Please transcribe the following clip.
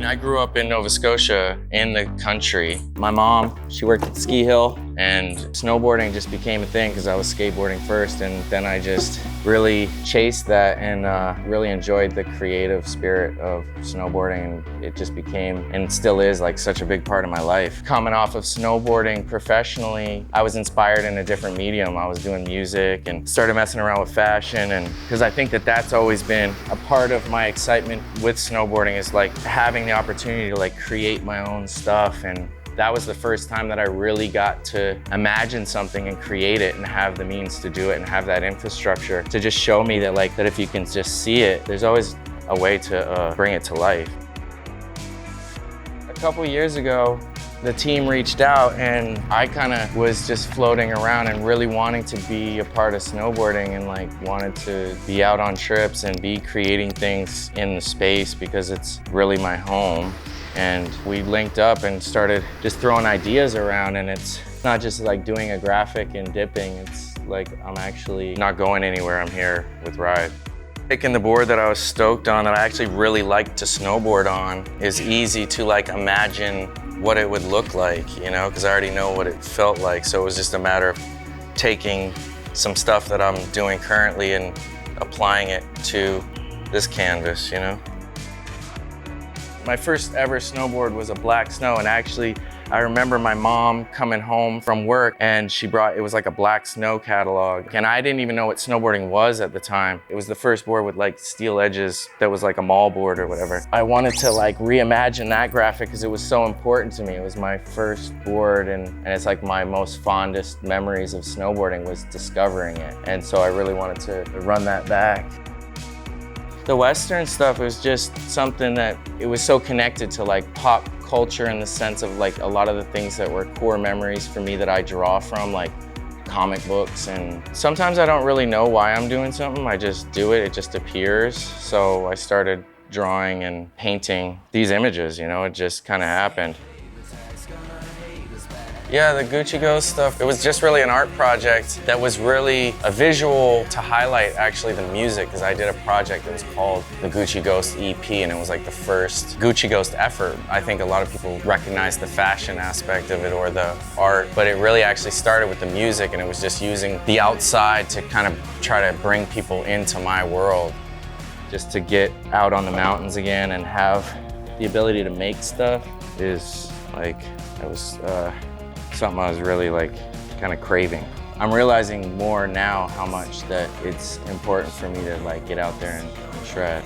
I grew up in Nova Scotia in the country. My mom, she worked at the ski hill, and snowboarding just became a thing because I was skateboarding first, and then I just really chased that and really enjoyed the creative spirit of snowboarding, and it just became, and still is, like such a big part of my life. Coming off of snowboarding professionally, I was inspired in a different medium. I was doing music and started messing around with fashion, and because I think that that's always been a part of my excitement with snowboarding, is like having the opportunity to like create my own stuff. And that was the first time that I really got to imagine something and create it and have the means to do it and have that infrastructure to just show me that that if you can just see it, there's always a way to bring it to life. A couple years ago, the team reached out and I kind of was just floating around and really wanting to be a part of snowboarding and wanted to be out on trips and be creating things in the space because it's really my home. And we linked up and started just throwing ideas around, and it's not just like doing a graphic and dipping, it's like I'm actually not going anywhere, I'm here with Ride. Picking the board that I was stoked on, that I actually really liked to snowboard on, is easy to imagine what it would look like, you know, because I already know what it felt like. So it was just a matter of taking some stuff that I'm doing currently and applying it to this canvas, you know. My first ever snowboard was a black snow, and actually I remember my mom coming home from work and she brought, it was like a black snow catalog, and I didn't even know what snowboarding was at the time. It was the first board with steel edges that was like a mall board or whatever. I wanted to reimagine that graphic because it was so important to me. It was my first board, and it's like my most fondest memories of snowboarding was discovering it. And so I really wanted to run that back. The Western stuff was just something that it was so connected to pop culture, in the sense of a lot of the things that were core memories for me that I draw from, like comic books. And sometimes I don't really know why I'm doing something, I just do it, it just appears. So I started drawing and painting these images, you know, it just kind of happened. Yeah, the Gucci Ghost stuff, it was just really an art project that was really a visual to highlight actually the music, because I did a project that was called the Gucci Ghost EP, and it was like the first Gucci Ghost effort. I think a lot of people recognize the fashion aspect of it or the art, but it really actually started with the music, and it was just using the outside to kind of try to bring people into my world. Just to get out on the mountains again and have the ability to make stuff is that was something I was really kind of craving. I'm realizing more now how much that it's important for me to get out there and shred.